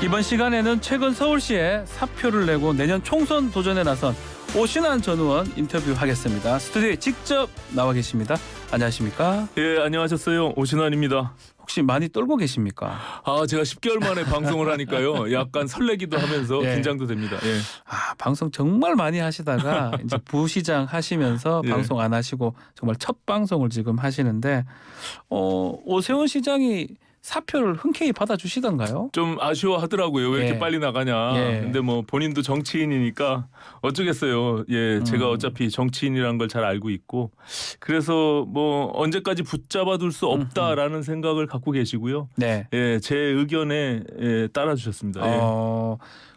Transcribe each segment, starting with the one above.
이번 시간에는 최근 서울시에 사표를 내고 내년 총선 도전에 나선 오신환 전 의원 인터뷰하겠습니다. 스튜디오에 직접 나와 계십니다. 안녕하십니까? 예, 안녕하셨어요. 오신환입니다. 혹시 많이 떨고 계십니까? 제가 10개월 만에 방송을 하니까요. 약간 설레기도 하면서 예. 긴장도 됩니다. 예. 방송 정말 많이 하시다가 이제 부시장 하시면서 예. 방송 안 하시고 정말 첫 방송을 지금 하시는데 오세훈 시장이 사표를 흔쾌히 받아주시던가요? 좀 아쉬워하더라고요. 왜 이렇게 예. 빨리 나가냐. 예. 근데 뭐 본인도 정치인이니까 어쩌겠어요. 예, 제가 어차피 정치인이라는 걸 잘 알고 있고 그래서 뭐 언제까지 붙잡아둘 수 없다라는 생각을 갖고 계시고요. 네. 예, 제 의견에 따라주셨습니다. 예.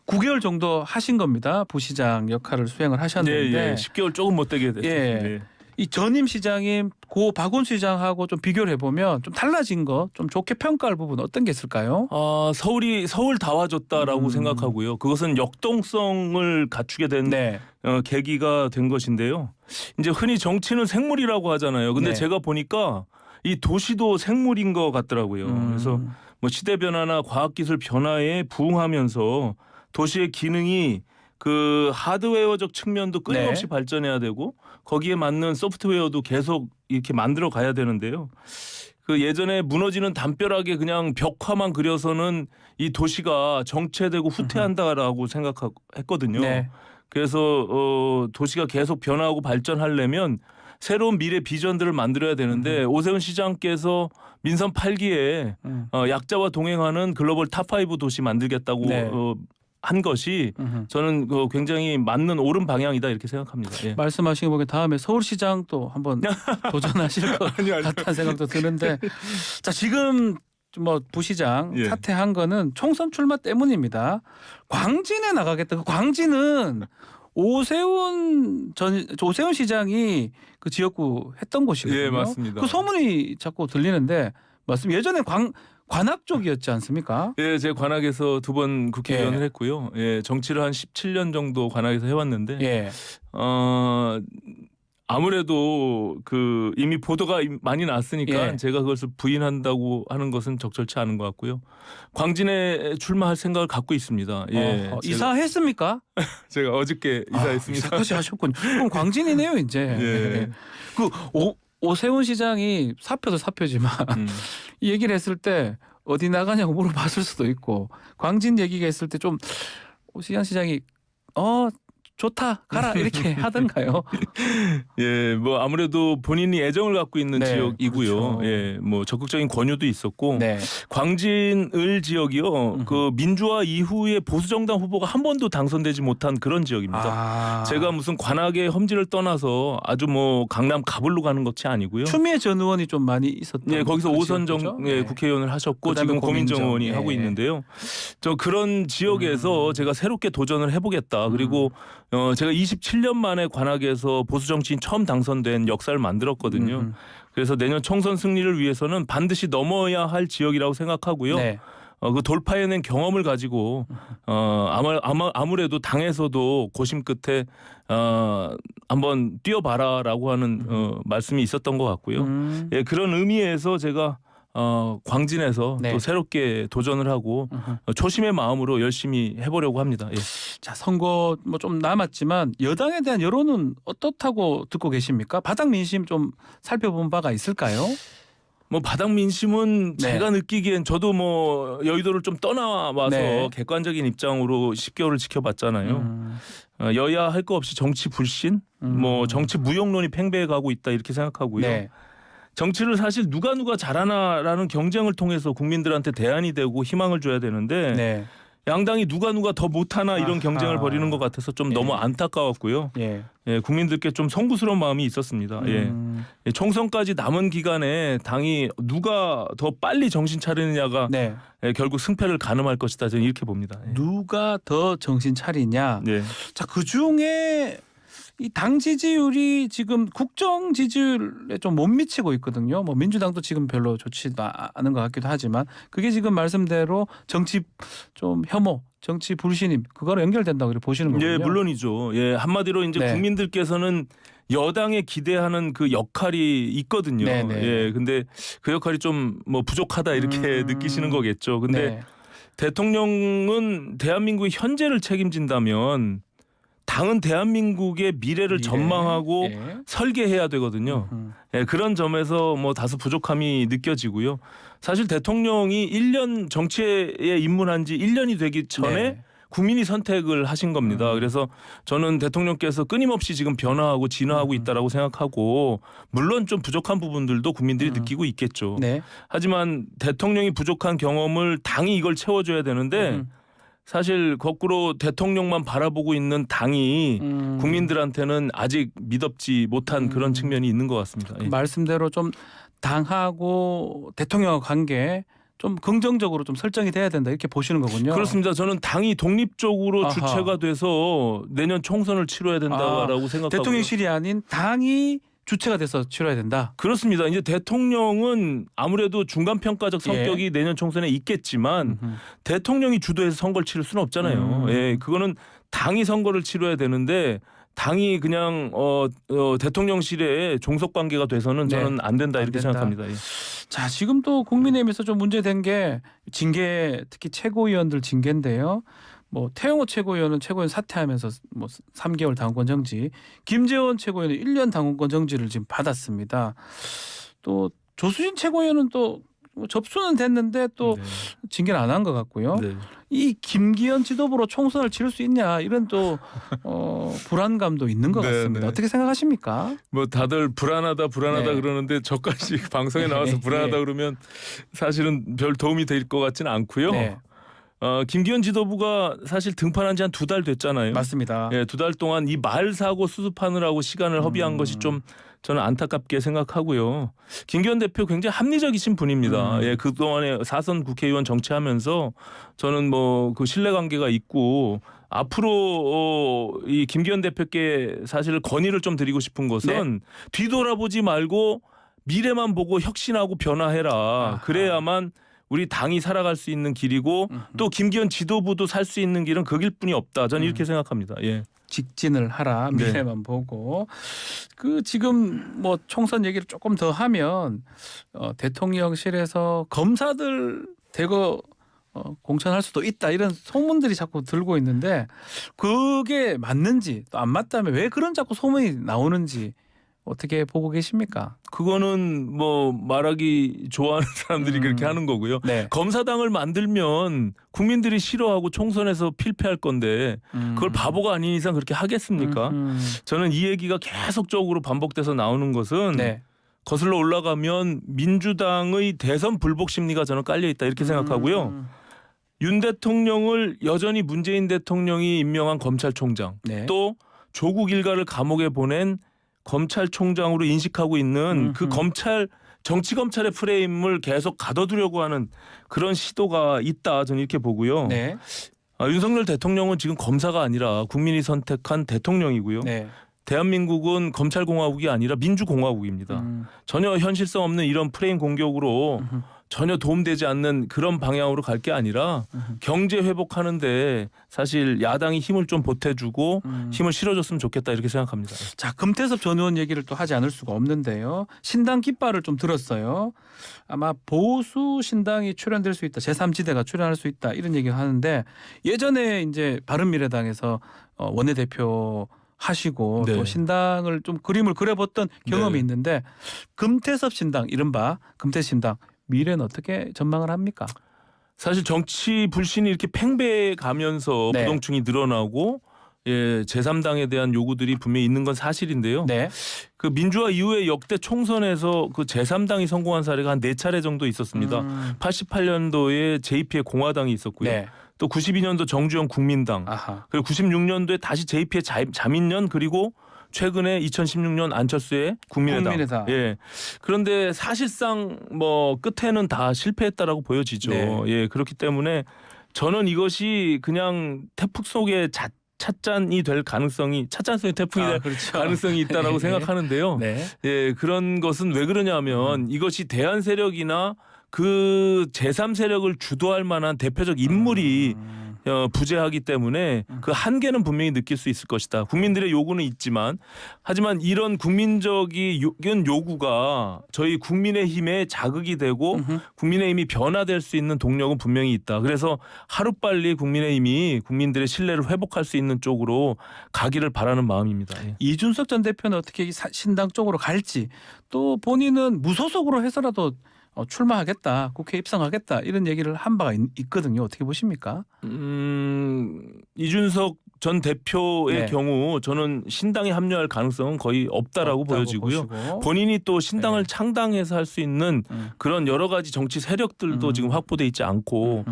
9개월 정도 하신 겁니다. 부시장 역할을 수행을 하셨는데 예, 10개월 조금 못 되게 됐습니다. 예. 예. 이 전임 시장인 고 박원순 시장하고 좀 비교를 해보면 좀 달라진 거, 좀 좋게 평가할 부분 어떤 게 있을까요? 서울 다 와줬다라고 생각하고요. 그것은 역동성을 갖추게 된 네. 계기가 된 것인데요. 이제 흔히 정치는 생물이라고 하잖아요. 근데 네. 제가 보니까 이 도시도 생물인 것 같더라고요. 그래서 뭐 시대 변화나 과학기술 변화에 부응하면서 도시의 기능이 그 하드웨어적 측면도 끊임없이 네. 발전해야 되고 거기에 맞는 소프트웨어도 계속 이렇게 만들어 가야 되는데요. 그 예전에 무너지는 담벼락에 그냥 벽화만 그려서는 이 도시가 정체되고 후퇴한다라고 생각했거든요. 네. 그래서 도시가 계속 변화하고 발전하려면 새로운 미래 비전들을 만들어야 되는데 오세훈 시장께서 민선 8기에 약자와 동행하는 글로벌 탑5 도시 만들겠다고 네. 한 것이 저는 굉장히 맞는 옳은 방향이다 이렇게 생각합니다. 예. 말씀하신 거 보니까 다음에 서울시장 또 한번 도전하실 것 아니요. 같다는 생각도 드는데 자 지금 뭐 부시장 예. 사퇴한 거는 총선 출마 때문입니다. 광진에 나가겠다. 그 광진은 오세훈 시장이 그 지역구 했던 곳이거든요. 예, 맞습니다. 그 소문이 자꾸 들리는데 맞습니다. 예전에 관악 쪽이었지 않습니까? 예, 제 관악에서 2번 국회의원을 예. 했고요. 예, 정치를 한 17년 정도 관악에서 해왔는데, 예. 아무래도 그 이미 보도가 많이 났으니까 예. 제가 그것을 부인한다고 하는 것은 적절치 않은 것 같고요. 광진에 출마할 생각을 갖고 있습니다. 예, 이사했습니까? 제가 어저께 이사했습니다. 이사까지 하셨군요. 그럼 광진이네요 이제. 예. 그 오세훈 시장이 사표도 사표지만 이 얘기를 했을 때 어디 나가냐고 물어봤을 수도 있고 광진 얘기가 있을 때 좀 오시환 시장이 좋다 가라 이렇게 하던가요? 예, 뭐 아무래도 본인이 애정을 갖고 있는 네, 지역이고요. 그렇죠. 예, 뭐 적극적인 권유도 있었고 네. 광진 을 지역이요. 그 민주화 이후에 보수 정당 후보가 한 번도 당선되지 못한 그런 지역입니다. 제가 무슨 관악의 험지를 떠나서 아주 뭐 강남 가불로 가는 것이 아니고요. 추미애 전 의원이 좀 많이 있었던. 예, 거기서 그 오선 지역이죠? 네. 국회의원을 하셨고 그다음에 지금 고민정 의원이 예. 하고 있는데요. 저 그런 지역에서 제가 새롭게 도전을 해보겠다. 그리고 제가 27년 만에 관악에서 보수 정치인 처음 당선된 역사를 만들었거든요. 그래서 내년 총선 승리를 위해서는 반드시 넘어야 할 지역이라고 생각하고요. 네. 그 돌파해낸 경험을 가지고 아무래도 당에서도 고심 끝에 한번 뛰어봐라라고 하는 말씀이 있었던 것 같고요. 예, 그런 의미에서 제가 광진에서 네. 또 새롭게 도전을 하고 초심의 마음으로 열심히 해보려고 합니다. 예. 자 선거 뭐 좀 남았지만 여당에 대한 여론은 어떻다고 듣고 계십니까? 바닥 민심 좀 살펴본 바가 있을까요? 뭐 바닥 민심은 네. 제가 느끼기엔 저도 뭐 여의도를 좀 떠나와서 네. 객관적인 입장으로 10개월을 지켜봤잖아요. 여야 할 거 없이 정치 불신, 뭐 정치 무용론이 팽배해가고 있다 이렇게 생각하고요. 네. 정치를 사실 누가 잘하나라는 경쟁을 통해서 국민들한테 대안이 되고 희망을 줘야 되는데 네. 양당이 누가 더 못하나 이런 아하. 경쟁을 벌이는 것 같아서 좀 예. 너무 안타까웠고요. 예. 예, 국민들께 좀 송구스러운 마음이 있었습니다. 예. 총선까지 남은 기간에 당이 누가 더 빨리 정신 차리느냐가 네. 예, 결국 승패를 가늠할 것이다. 저는 이렇게 봅니다. 예. 누가 더 정신 차리냐? 예. 자, 그 중에 이 당 지지율이 지금 국정 지지율에 좀 못 미치고 있거든요. 뭐 민주당도 지금 별로 좋지도 않은 것 같기도 하지만 그게 지금 말씀대로 정치 좀 혐오, 정치 불신임 그거로 연결된다고 그렇게 보시는 거군요. 예, 물론이죠. 예, 한마디로 이제 네. 국민들께서는 여당에 기대하는 그 역할이 있거든요. 네네. 예, 근데 그 역할이 좀 뭐 부족하다 이렇게 느끼시는 거겠죠. 근데 네. 대통령은 대한민국의 현재를 책임진다면 당은 대한민국의 미래를 전망하고 예. 설계해야 되거든요. 예, 그런 점에서 뭐 다소 부족함이 느껴지고요. 사실 대통령이 1년 정치에 입문한 지 1년이 되기 전에 네. 국민이 선택을 하신 겁니다. 그래서 저는 대통령께서 끊임없이 지금 변화하고 진화하고 있다라고 생각하고 물론 좀 부족한 부분들도 국민들이 느끼고 있겠죠. 네. 하지만 대통령이 부족한 경험을 당이 이걸 채워줘야 되는데 사실 거꾸로 대통령만 바라보고 있는 당이 국민들한테는 아직 미덥지 못한 그런 측면이 있는 것 같습니다. 그 예. 말씀대로 좀 당하고 대통령과 관계 좀 긍정적으로 좀 설정이 돼야 된다 이렇게 보시는 거군요. 그렇습니다. 저는 당이 독립적으로 아하. 주체가 돼서 내년 총선을 치러야 된다라고 생각하고 대통령실이 아닌 당이 주체가 돼서 치러야 된다. 그렇습니다. 이제 대통령은 아무래도 중간평가적 성격이 내년 총선에 있겠지만 대통령이 주도해서 선거를 치를 수는 없잖아요. 예, 그거는 당이 선거를 치러야 되는데 당이 그냥 대통령실에 종속 관계가 돼서는 저는 안 된다 이렇게 생각합니다. 예. 자, 지금 또 국민의힘에서 좀 문제된 게 징계, 특히 최고위원들 징계인데요. 뭐 태영호 최고위원은 최고위원 사퇴하면서 뭐 3개월 당원권 정지, 김재원 최고위원은 1년 당원권 정지를 지금 받았습니다. 또 조수진 최고위원은 또 접수는 됐는데 또 네. 징계는 안 한 것 같고요. 네. 이 김기현 지도부로 총선을 치를 수 있냐 이런 또 불안감도 있는 것 네, 같습니다. 네. 어떻게 생각하십니까? 뭐 다들 불안하다 네. 그러는데 저까지 방송에 나와서 불안하다 그러면 사실은 별 도움이 될 것 같지는 않고요. 네, 김기현 지도부가 사실 등판한 지 한 2달 됐잖아요. 맞습니다. 예, 2달 동안 이 말 사고 수습하느라고 시간을 허비한 것이 좀 저는 안타깝게 생각하고요. 김기현 대표 굉장히 합리적이신 분입니다. 예, 그동안에 4선 국회의원 정치하면서 저는 뭐 그 신뢰관계가 있고 앞으로 이 김기현 대표께 사실 건의를 좀 드리고 싶은 것은 뒤돌아보지 말고 미래만 보고 혁신하고 변화해라. 아하. 그래야만 우리 당이 살아갈 수 있는 길이고 또 김기현 지도부도 살 수 있는 길은 그 길뿐이 없다. 저는 이렇게 생각합니다. 예. 직진을 하라, 네. 미래만 보고. 그 지금 뭐 총선 얘기를 조금 더 하면 대통령실에서 검사들 대거 공천할 수도 있다 이런 소문들이 자꾸 들고 있는데 그게 맞는지 또 안 맞다면 왜 그런 자꾸 소문이 나오는지 어떻게 보고 계십니까? 그거는 뭐 말하기 좋아하는 사람들이 그렇게 하는 거고요. 네. 검사당을 만들면 국민들이 싫어하고 총선에서 필패할 건데 그걸 바보가 아닌 이상 그렇게 하겠습니까? 저는 이 얘기가 계속적으로 반복돼서 나오는 것은 네. 거슬러 올라가면 민주당의 대선 불복 심리가 저는 깔려 있다 이렇게 생각하고요. 윤 대통령을 여전히 문재인 대통령이 임명한 검찰총장 네. 또 조국 일가를 감옥에 보낸 검찰총장으로 인식하고 있는 그 정치 검찰의 프레임을 계속 가둬두려고 하는 그런 시도가 있다 저는 이렇게 보고요. 네. 윤석열 대통령은 지금 검사가 아니라 국민이 선택한 대통령이고요. 네. 대한민국은 검찰공화국이 아니라 민주공화국입니다. 전혀 현실성 없는 이런 프레임 공격으로 전혀 도움되지 않는 그런 방향으로 갈 게 아니라 경제 회복하는데 사실 야당이 힘을 좀 보태주고 힘을 실어줬으면 좋겠다 이렇게 생각합니다. 자, 금태섭 전 의원 얘기를 또 하지 않을 수가 없는데요. 신당 깃발을 좀 들었어요. 아마 보수 신당이 출연될 수 있다. 제3지대가 출연할 수 있다. 이런 얘기를 하는데 예전에 이제 바른미래당에서 원내대표 하시고 네. 또 신당을 좀 그림을 그려봤던 경험이 네. 있는데 금태섭 신당 이른바 금태섭 신당 미래는 어떻게 전망을 합니까? 사실 정치 불신이 이렇게 팽배해 가면서 네. 부동층이 늘어나고 제3당에 대한 요구들이 분명히 있는 건 사실인데요. 네. 그 민주화 이후에 역대 총선에서 그 제3당이 성공한 사례가 한 4차례 정도 있었습니다. 88년도에 JP의 공화당이 있었고요. 네. 또 92년도 정주영 국민당, 아하. 그리고 96년도에 다시 JP의 자민련 그리고 최근에 2016년 안철수의 국민의당. 예. 그런데 사실상 뭐 끝에는 다 실패했다라고 보여지죠. 네. 예. 그렇기 때문에 저는 이것이 그냥 태풍 속에 찻잔이 될 가능성이 찻잔성의 태풍이 될 그렇죠. 가능성이 있다라고 네. 생각하는데요. 네. 예, 그런 것은 왜 그러냐면 이것이 대한 세력이나 그 제3 세력을 주도할 만한 대표적 인물이 부재하기 때문에 그 한계는 분명히 느낄 수 있을 것이다. 국민들의 요구는 있지만 하지만 이런 국민적인 요구가 저희 국민의힘에 자극이 되고 국민의힘이 변화될 수 있는 동력은 분명히 있다. 그래서 하루빨리 국민의힘이 국민들의 신뢰를 회복할 수 있는 쪽으로 가기를 바라는 마음입니다. 예. 이준석 전 대표는 어떻게 이 신당 쪽으로 갈지 또 본인은 무소속으로 해서라도 출마하겠다, 국회 입성하겠다 이런 얘기를 한 바가 있거든요. 어떻게 보십니까? 이준석 전 대표의 네. 경우 저는 신당에 합류할 가능성은 거의 없다라고 보여지고요. 보시고. 본인이 또 신당을 네. 창당해서 할 수 있는 그런 여러 가지 정치 세력들도 지금 확보돼 있지 않고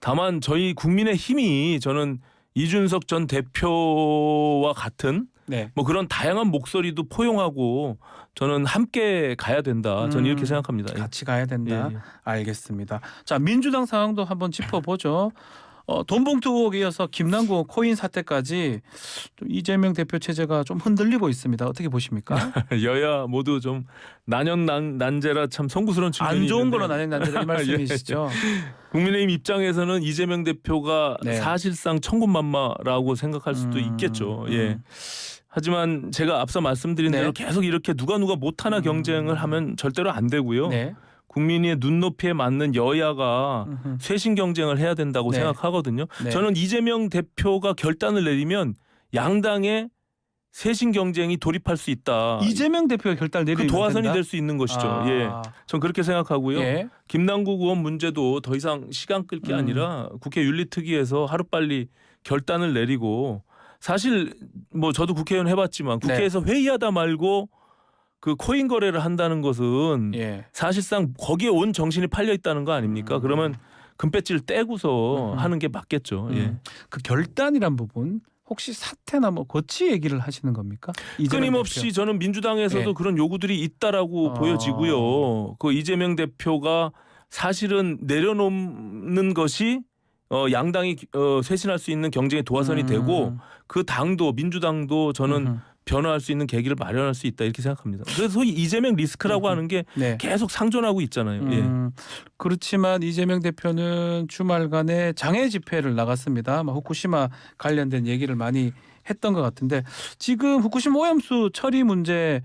다만 저희 국민의 힘이 저는 이준석 전 대표와 같은 네. 뭐 그런 다양한 목소리도 포용하고 저는 함께 가야 된다. 저는 이렇게 생각합니다. 같이 가야 된다. 예, 예. 알겠습니다. 자, 민주당 상황도 한번 짚어보죠. 돈봉투 의혹에 이어서 김남국 코인 사태까지 좀 이재명 대표 체제가 좀 흔들리고 있습니다. 어떻게 보십니까? 여야 모두 좀 난제라 참 송구스러운 측면이 안 좋은 있는데 거로 난다 이 말씀이시죠? 국민의힘 입장에서는 이재명 대표가 네. 사실상 천군만마라고 생각할 수도 있겠죠. 예. 하지만 제가 앞서 말씀드린 네. 대로 계속 이렇게 누가 못하나 경쟁을 하면 절대로 안 되고요. 네. 국민의 눈높이에 맞는 여야가 쇄신 경쟁을 해야 된다고 네. 생각하거든요. 네. 저는 이재명 대표가 결단을 내리면 양당의 쇄신 경쟁이 돌입할 수 있다. 이재명 대표가 결단을 그 내리면 도화선이 된다? 될 수 있는 것이죠. 아. 예, 전 그렇게 생각하고요. 예. 김남국 의원 문제도 더 이상 시간 끌 게 아니라 국회 윤리특위에서 하루빨리 결단을 내리고 사실 뭐 저도 국회의원 해봤지만 국회에서 회의하다 말고 그 코인 거래를 한다는 것은 예. 사실상 거기에 온 정신이 팔려 있다는 거 아닙니까? 그러면 금배지를 떼고서 하는 게 맞겠죠. 예. 그 결단이란 부분 혹시 사퇴나 뭐 거치 얘기를 하시는 겁니까? 이재명 끊임없이 대표. 저는 민주당에서도 예. 그런 요구들이 있다라고 보여지고요. 그 이재명 대표가 사실은 내려놓는 것이 양당이 쇄신할 수 있는 경쟁의 도화선이 되고 그 당도 민주당도 저는 변화할 수 있는 계기를 마련할 수 있다 이렇게 생각합니다. 그래서 소위 이재명 리스크라고 하는 게 네. 계속 상존하고 있잖아요. 예. 그렇지만 이재명 대표는 주말간에 장애 집회를 나갔습니다. 후쿠시마 관련된 얘기를 많이 했던 것 같은데 지금 후쿠시마 오염수 처리 문제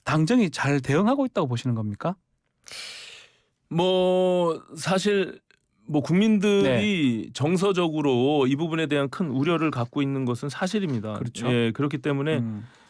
당정이 잘 대응하고 있다고 보시는 겁니까? 뭐 사실 뭐 국민들이 정서적으로 이 부분에 대한 큰 우려를 갖고 있는 것은 사실입니다. 그렇죠. 예, 그렇기 때문에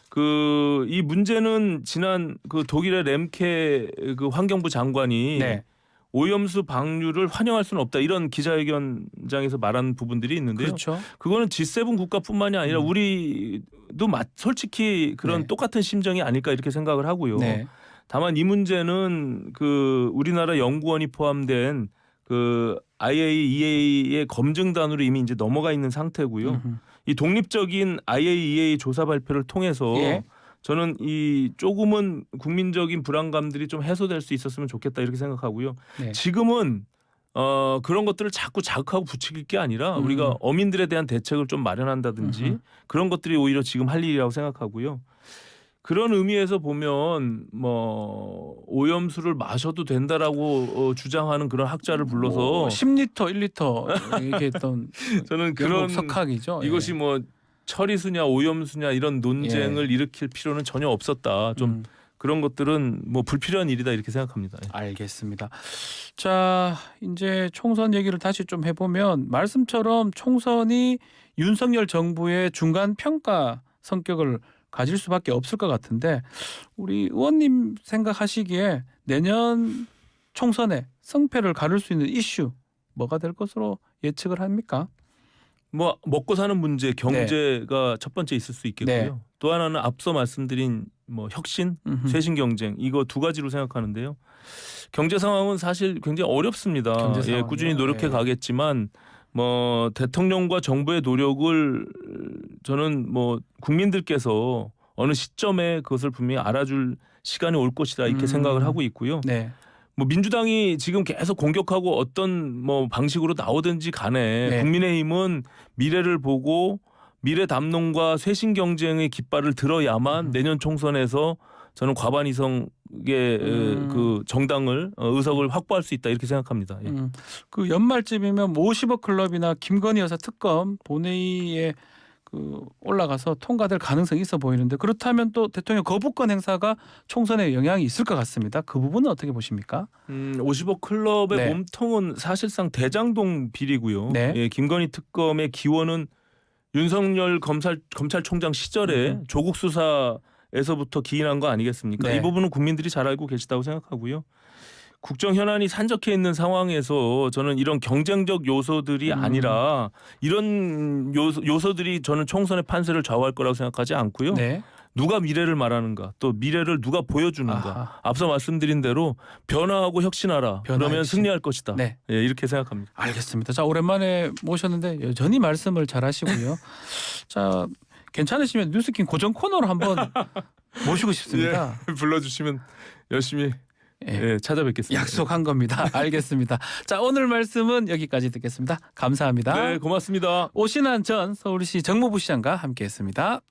그 이 문제는 지난 그 독일의 렘케 그 환경부 장관이 네. 오염수 방류를 환영할 수는 없다 이런 기자회견장에서 말한 부분들이 있는데요. 그렇죠. 그거는 G7 국가뿐만이 아니라 우리도 솔직히 그런 네. 똑같은 심정이 아닐까 이렇게 생각을 하고요. 네. 다만 이 문제는 그 우리나라 연구원이 포함된 그 IAEA의 검증단으로 이미 이제 넘어가 있는 상태고요. 이 독립적인 IAEA 조사 발표를 통해서 예. 저는 이 조금은 국민적인 불안감들이 좀 해소될 수 있었으면 좋겠다 이렇게 생각하고요. 네. 지금은 그런 것들을 자꾸 자극하고 부추길 게 아니라 우리가 어민들에 대한 대책을 좀 마련한다든지 그런 것들이 오히려 지금 할 일이라고 생각하고요. 그런 의미에서 보면 뭐 오염수를 마셔도 된다라고 주장하는 그런 학자를 불러서 10리터, 1리터 얘기했던 저는 그런 그런 석학이죠. 이것이 뭐 처리수냐 오염수냐 이런 논쟁을 일으킬 필요는 전혀 없었다. 좀 그런 것들은 뭐 불필요한 일이다 이렇게 생각합니다. 알겠습니다. 자, 이제 총선 얘기를 다시 좀 해보면 말씀처럼 총선이 윤석열 정부의 중간 평가 성격을 가질 수밖에 없을 것 같은데 우리 의원님 생각하시기에 내년 총선에 성패를 가를 수 있는 이슈 뭐가 될 것으로 예측을 합니까? 뭐 먹고 사는 문제, 경제가 첫 번째 있을 수 있겠고요. 네. 또 하나는 앞서 말씀드린 뭐 혁신, 쇄신 경쟁 이거 두 가지로 생각하는데요. 경제 상황은 사실 굉장히 어렵습니다. 경제 상황이요? 꾸준히 노력해 예. 가겠지만 뭐 대통령과 정부의 노력을 저는 뭐 국민들께서 어느 시점에 그것을 분명히 알아줄 시간이 올 것이다 이렇게 생각을 하고 있고요. 네. 뭐 민주당이 지금 계속 공격하고 어떤 뭐 방식으로 나오든지 간에 네. 국민의힘은 미래를 보고 미래 담론과 쇄신 경쟁의 깃발을 들어야만 내년 총선에서 저는 과반 이상 그 정당을 의석을 확보할 수 있다 이렇게 생각합니다. 예. 그 연말쯤이면 50억 클럽이나 김건희 여사 특검 본회의에 그 올라가서 통과될 가능성이 있어 보이는데 그렇다면 또 대통령 거부권 행사가 총선에 영향이 있을 것 같습니다. 그 부분은 어떻게 보십니까? 50억 클럽의 네. 몸통은 사실상 대장동 비리고요. 네. 예, 김건희 특검의 기원은 윤석열 검찰총장 시절에 조국 수사에서부터 기인한 거 아니겠습니까? 네. 이 부분은 국민들이 잘 알고 계시다고 생각하고요. 국정 현안이 산적해 있는 상황에서 저는 이런 경쟁적 요소들이 아니라 이런 요소들이 저는 총선의 판세를 좌우할 거라고 생각하지 않고요. 네. 누가 미래를 말하는가, 또 미래를 누가 보여주는가. 아하. 앞서 말씀드린 대로 변화하고 혁신하라. 변화, 그러면 혁신. 승리할 것이다. 네. 예, 이렇게 생각합니다. 알겠습니다. 자, 오랜만에 모셨는데 여전히 말씀을 잘하시고요. 자, 괜찮으시면 뉴스킹 고정 코너로 한번 모시고 싶습니다. 예, 불러주시면 열심히 예. 예, 찾아뵙겠습니다. 약속한 겁니다. 알겠습니다. 자, 오늘 말씀은 여기까지 듣겠습니다. 감사합니다. 네, 고맙습니다. 오신환 전 서울시 정무부시장과 함께했습니다.